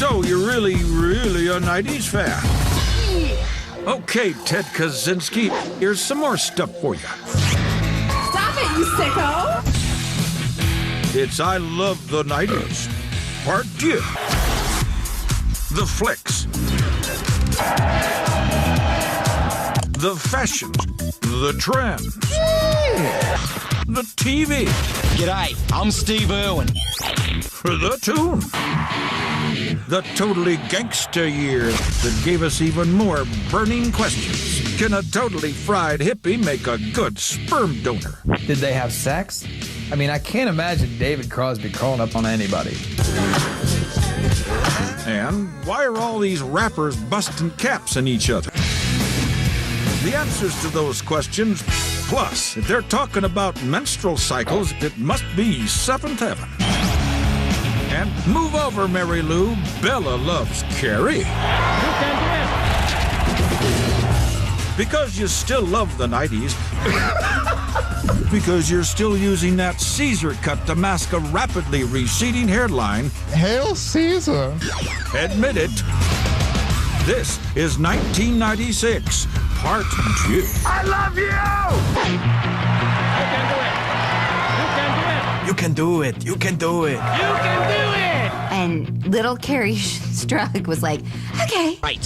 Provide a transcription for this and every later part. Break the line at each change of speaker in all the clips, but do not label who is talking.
So you're really a 90s fan. Okay, Ted Kaczynski, here's some more stuff for you.
Stop it, you sicko!
It's I Love the 90s, Part 2. The flicks. The fashions. The trends. The TV.
G'day, I'm Steve Irwin.
The tune. The totally gangster years that gave us even more burning questions. Can a totally fried hippie make a good sperm donor?
Did they have sex? I mean, I can't imagine David Crosby crawling up on anybody.
And why are all these rappers busting caps on each other? The answers to those questions, plus, if they're talking about menstrual cycles, it must be seventh heaven. And move over, Mary Lou. Bella loves Carrie. Because you still love the 90s. Because you're still using that Caesar cut to mask a rapidly receding hairline.
Hail Caesar.
Admit it. This is 1996, Part 2.
I love you!
You can do it. You can do it.
And little Carrie Strug was like, okay.
Right.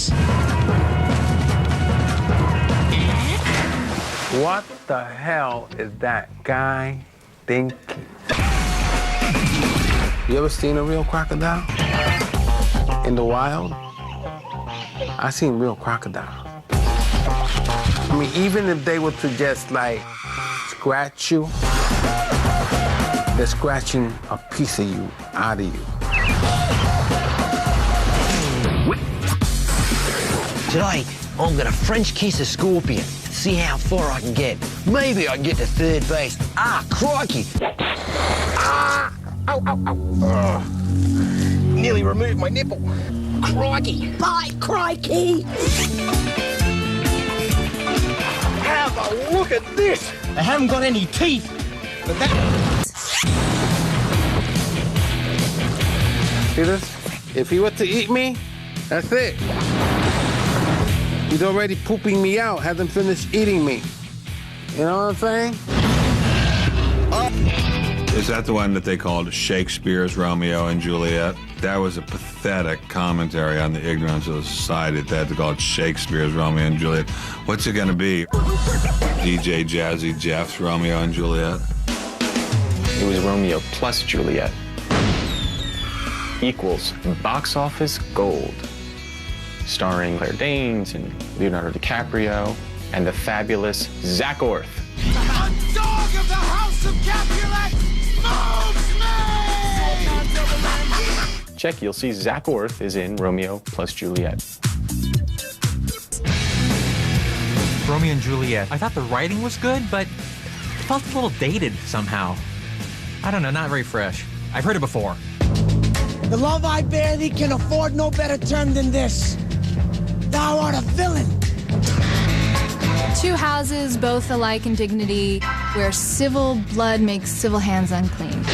What the hell is that guy thinking? You ever seen a real crocodile? In the wild? I seen real crocodile. I mean, even if they were to just like scratch you, they're scratching a piece of you out of you.
Today, I'm gonna French kiss a scorpion. See how far I can get. Maybe I can get to third base. Ah, crikey. Ah! Ow, ow, ow. Nearly removed my nipple. Crikey.
Bye, crikey!
Have a look at this. I haven't got any teeth, but that...
See this? If he were to eat me, that's it. He's already pooping me out, hasn't finished eating me. You know what I'm saying?
Is that the one that they called Shakespeare's Romeo and Juliet? That was a pathetic commentary on the ignorance of the society that they had to call it Shakespeare's Romeo and Juliet. What's it gonna be? DJ Jazzy Jeff's Romeo and Juliet?
It was Romeo plus Juliet. Equals box office gold. Starring Claire Danes and Leonardo DiCaprio and the fabulous Zach Orth.
The dog of the House of Capulet moves me!
Check, you'll see Zach Orth is in Romeo plus Juliet.
Romeo and Juliet. I thought the writing was good, but it felt a little dated somehow. I don't know, not very fresh. I've heard it before.
The love I bear thee can afford no better term than this. Thou art a villain.
Two houses, both alike in dignity, where civil blood makes civil hands unclean.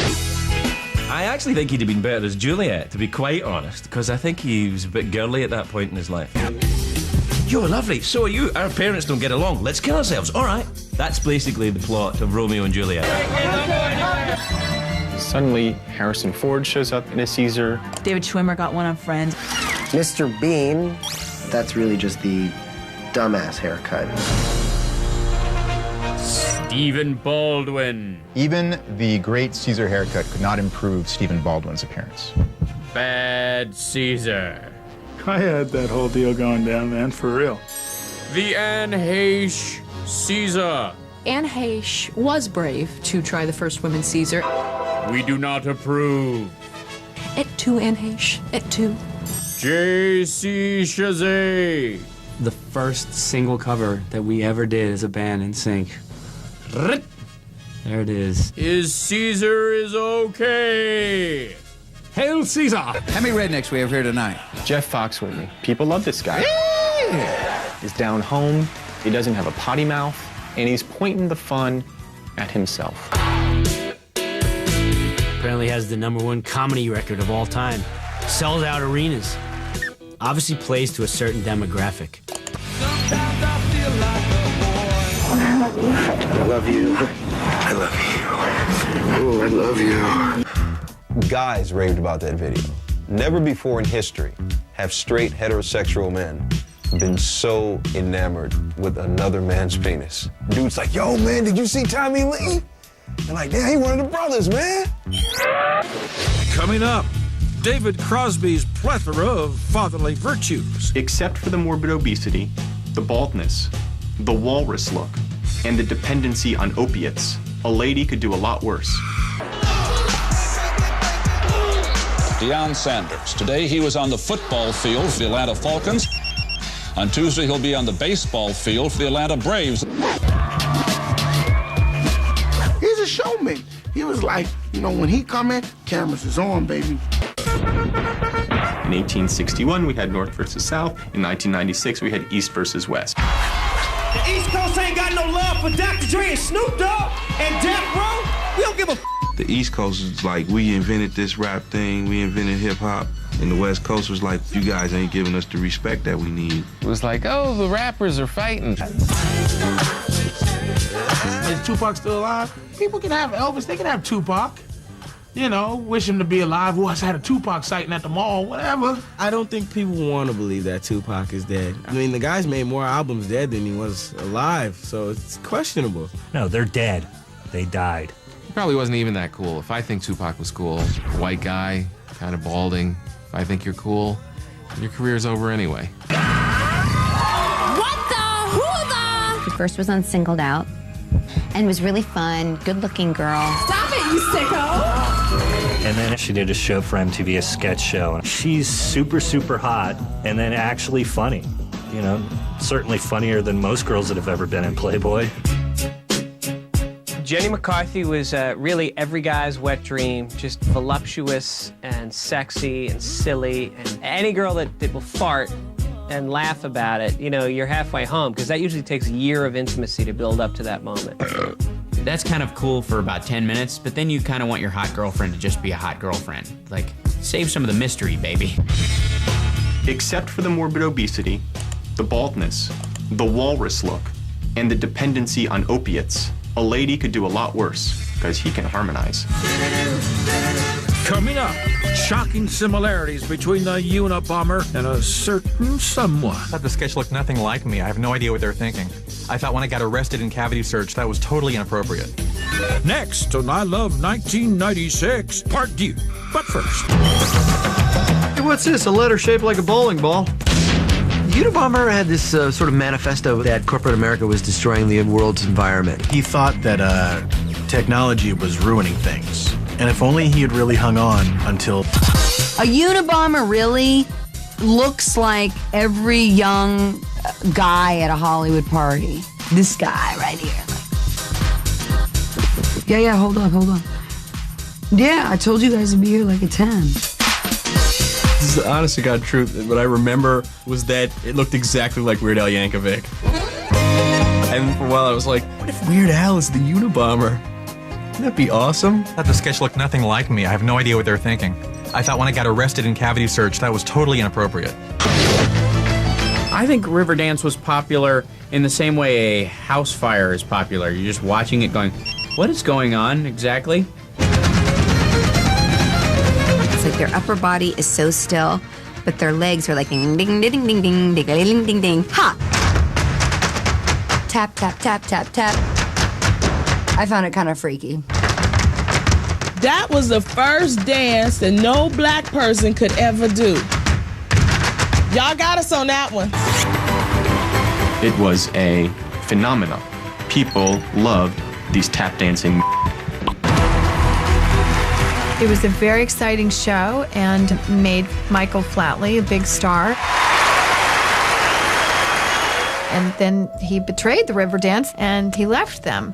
I actually think he'd have been better as Juliet, to be quite honest, because I think he was a bit girly at that point in his life. You're lovely, so are you. Our parents don't get along. Let's kill ourselves. All right. That's basically the plot of Romeo and Juliet.
Suddenly, Harrison Ford shows up in a Caesar.
David Schwimmer got one on Friends.
Mr. Bean, that's really just the dumbass haircut.
Stephen Baldwin.
Even the great Caesar haircut could not improve Stephen Baldwin's appearance.
Bad Caesar.
I had that whole deal going down, man, for real.
The Anne Heche Caesar.
Anne Heche was brave to try the first woman Caesar.
We do not approve.
Et tu, Anne Heche? Et tu?
J.C. Chazet.
The first single cover that we ever did as a band in sync. There it is.
Is Caesar is okay.
Hail Caesar!
How many rednecks we have here tonight?
Jeff Foxworthy. People love this guy. He's down home, he doesn't have a potty mouth, and he's pointing the fun at himself.
Apparently has the #1 comedy record of all time. sells out arenas. Obviously plays to a certain demographic.
I love you. I love you. Ooh, I love you.
Guys raved about that video. Never before in history have straight heterosexual men been so enamored with another man's penis. Dude's like, yo, man, did you see Tommy Lee? And like, yeah, he one of the brothers, man.
Coming up, David Crosby's plethora of fatherly virtues.
Except for the morbid obesity, the baldness, the walrus look, and the dependency on opiates, a lady could do a lot worse.
Deion Sanders. Today he was on the football field for the Atlanta Falcons. On Tuesday he'll be on the baseball field for the Atlanta Braves.
He's a showman. He was like, you know, when he come in, cameras is on, baby.
In 1861, we had North versus South. In 1996, we had East versus West.
The East Coast ain't got no love for Dr. Dre and Snoop Dogg and Death Row. We don't give a
The East Coast is like, we invented this rap thing, we invented hip-hop. And the West Coast was like, you guys ain't giving us the respect that we need.
It was like, oh, the rappers are fighting.
Is Tupac still alive? People can have Elvis, they can have Tupac. You know, wish him to be alive. Oh, I had a Tupac sighting at the mall, whatever.
I don't think people want to believe that Tupac is dead. I mean, the guy's made more albums dead than he was alive, so it's questionable.
No, they're dead. They died.
He probably wasn't even that cool. If I think Tupac was cool, white guy, kind of balding, if I think you're cool, your career's over anyway.
What the hoo-the? He first was on Singled Out and was really fun, good-looking girl.
Stop it, you sicko!
And then she did a show for MTV, a sketch show. She's super, super hot and then actually funny. You know, certainly funnier than most girls that have ever been in Playboy.
Jenny McCarthy was really every guy's wet dream, just voluptuous and sexy and silly. And any girl that will fart and laugh about it, you know, you're halfway home, because that usually takes a year of intimacy to build up to that moment.
That's kind of cool for about 10 minutes, but then you kind of want your hot girlfriend to just be a hot girlfriend. Like, save some of the mystery, baby.
Except for the morbid obesity, the baldness, the walrus look, and the dependency on opiates, a lady could do a lot worse, because he can harmonize.
Coming up, shocking similarities between the Unabomber and a certain someone.
I thought the sketch looked nothing like me. I have no idea what they're thinking. I thought when I got arrested in cavity search, that was totally inappropriate.
Next on I Love 1996, Part 2. But first.
Hey, what's this? A letter shaped like a bowling ball. Unabomber had this sort of manifesto that corporate America was destroying the world's environment.
He thought that technology was ruining things. And if only he had really hung on until...
A Unabomber really looks like every young guy at a Hollywood party. This guy right here. Yeah, hold on. Yeah, I told you guys to be here like at 10.
This is the honest to God truth. What I remember was that it looked exactly like Weird Al Yankovic. And for a while I was like, what if Weird Al is the Unabomber? Wouldn't that be awesome?
I thought the sketch looked nothing like me. I have no idea what they're thinking. I thought when I got arrested in cavity search, that was totally inappropriate.
I think Riverdance was popular in the same way a house fire is popular. You're just watching it going, what is going on exactly?
It's like their upper body is so still, but their legs are like ding, ding, ding, ding, ding, ding, ding, ding, ding. Ha! Tap, tap, tap, tap, tap. I found it kind of freaky.
That was the first dance that no black person could ever do. Y'all got us on that one.
It was a phenomenon. People loved these tap dancing.
It was a very exciting show and made Michael Flatley a big star. And then he betrayed the Riverdance and he left them.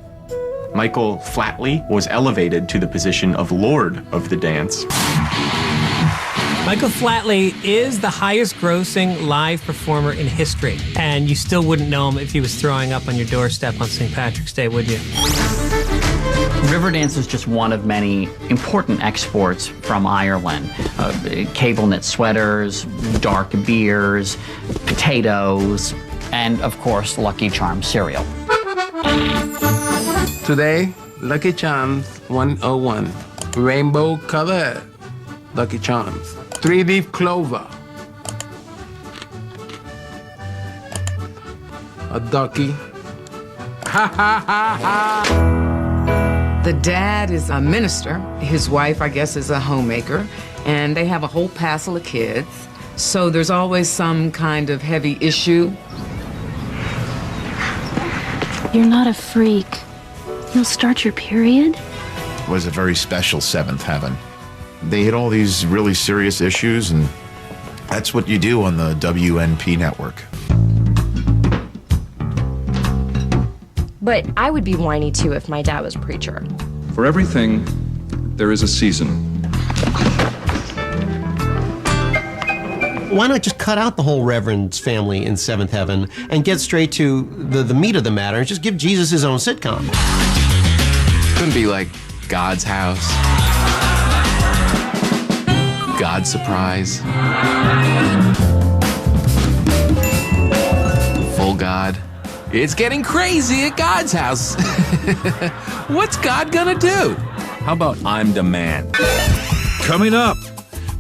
Michael Flatley was elevated to the position of Lord of the Dance.
Michael Flatley is the highest grossing live performer in history. And you still wouldn't know him if he was throwing up on your doorstep on St. Patrick's Day, would you?
Riverdance was just one of many important exports from Ireland. Cable knit sweaters, dark beers, potatoes, and of course, Lucky Charms cereal.
Today, Lucky Charms 101. Rainbow color Lucky Charms. 3-leaf clover. A ducky. Ha ha ha ha!
The dad is a minister. His wife, I guess, is a homemaker. And they have a whole passel of kids. So there's always some kind of heavy issue.
You're not a freak. You'll start your period?
It was a very special seventh heaven. They hit all these really serious issues, and that's what you do on the WNP network.
But I would be whiny too if my dad was a preacher.
For everything, there is a season.
Why not just cut out the whole Reverend's family in Seventh Heaven and get straight to the meat of the matter and just give Jesus his own sitcom?
Couldn't be like God's house, God's surprise, full God. It's getting crazy at God's house. What's God gonna do?
How about I'm the man?
Coming up,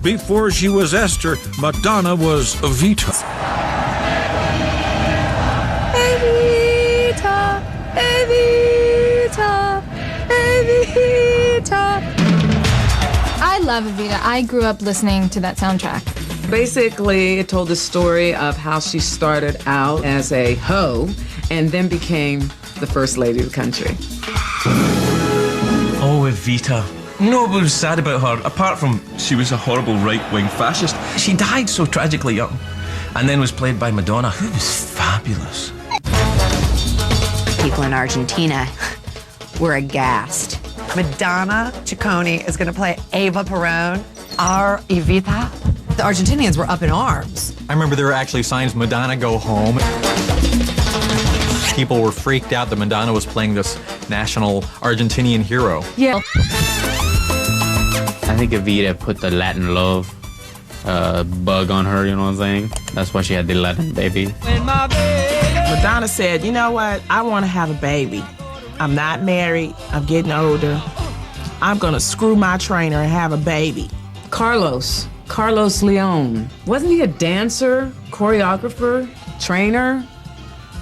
before she was Esther, Madonna was Evita.
Evita, Evita, Evita. I love Evita. I grew up listening to that soundtrack.
Basically, it told the story of how she started out as a hoe and then became the first lady of the country.
Oh, Evita. You know what was sad about her? Apart from she was a horrible right-wing fascist, she died so tragically young and then was played by Madonna, who was fabulous.
People in Argentina were aghast.
Madonna Ciccone is going to play Eva Perón, our Evita. The Argentinians were up in arms.
I remember there were actually signs, Madonna go home. People were freaked out that Madonna was playing this national Argentinian hero.
Yeah.
I think Evita put the Latin love bug on her, you know what I'm saying? That's why she had the Latin baby.
Madonna said, you know what? I want to have a baby. I'm not married. I'm getting older. I'm going to screw my trainer and have a baby.
Carlos Leon. Wasn't he a dancer, choreographer, trainer?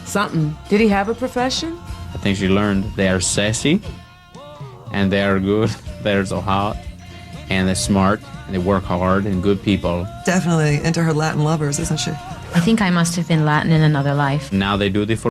Something. Did he have a profession?
I think she learned they are sassy, and they are good, they're so hot, and they're smart, and they work hard, and good people.
Definitely into her Latin lovers, isn't she?
I think I must have been Latin in another life.
Now they do the